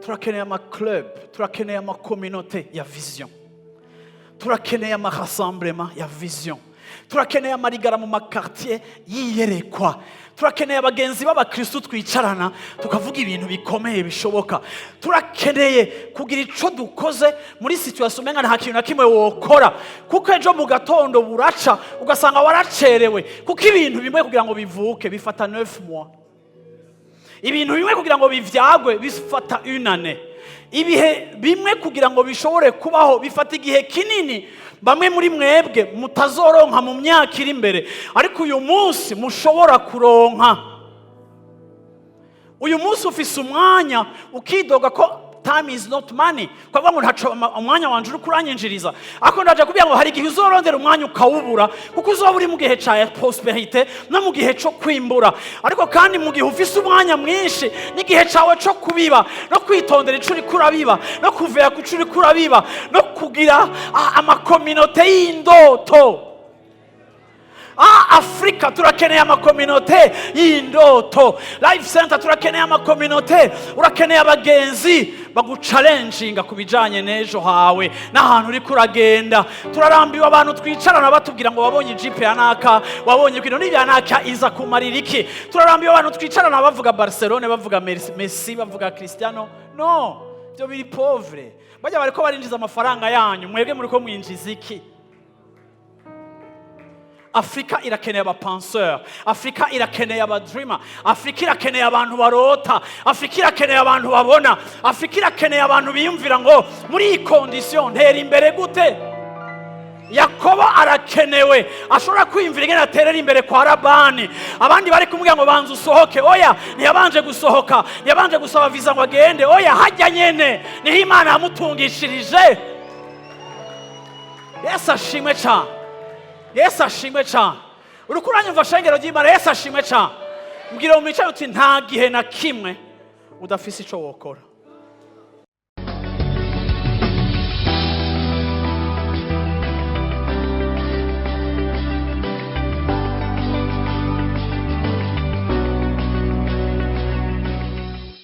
turakeneye ama-club, turakeneye ama-communauté ya vision, turakeneye ama-rassemblement ya vision, turakeneye amarigara mu makartier yiyerekwa, turakeneye abagenzi b'abakristo twicarana tukavuga ibintu bikomeye bishoboka, turakeneye kugira ico dukoze muri situation umenga nta kintu na kimwe wokora, kuko ejo mu gatondo buraca ugasanga waracerewe, kuko ibintu bimwe kugira ngo bivuke bifata 9 mois, ibintu bimwe kugira ngo bivyagwe bifata 1 année, ibihe bimwe kugira ngo bishobore kubaho bifata igihe kinini. Bamwe muri mwebwe mutazoronka mu myaka iri imbere, ariko uyu munsi mushobora kuronka. Uyu munsi ufise umwanya ukidoga ko time is not money, kwa ngo ntaco umwanya wanje uri kuranyinjiriza, ako ndaje kubira ngo hari igihe uzorondera umwanya ukawubura, kuko uzoba uri mu gihe ca prosperité no mu gihe cyo kwimbura, ariko kandi mu gihe ufise umwanya mwinshi n'igihe cawe cyo kubiba no kwitondera ico uri kurabiba no kuvera ku cyo uri kurabiba no kugira ama-communauté y'indoto. Afrika turakeneye ama-communauté y'indoto. Life Center turakeneye ama-communauté, urakeneye abagenzi baguchallenginga kubijanye n'ejo hawe n'ahantu uri kuragenda. Turarambiwe abantu twicarana batubwira ngo wabonye jipe yanaka, wabonye kwino n'ibyanaka iza kumarira iki. Turarambiwe abantu twicarana bavuga Barcelona, bavuga Messi, bavuga Cristiano. No, byo biri pauvre. Bajya bariko barinjiza amafaranga yanyu, mwebwe muri ko mwinjiza iki? Afrika irakeneye abapenseur, Afrika irakeneye abadreamer, Afrika irakeneye abantu barota, Afrika irakeneye abantu babona, Afrika irakeneye abantu biyumvira ngo muri iyi condition ntera imbere gute. Yakobo arakenewe, ashobora kwiyumvira ingene aterera imbere kwa Labani. Abandi bari kumubwira ngo banza usohoke, oya ntiyabanje gusohoka, ntiyabanje gusaba visa ngo agende, oya hajya nyene niho Imana yamutungishirije. Yesu ashimwe cyane, Yesu ashimwe cyane. Urukuranyumva shengero ry'Imana, Yesu ashimwe cyane. Mbwira mu mico uti nta gihe na kimwe udafise ico wokora.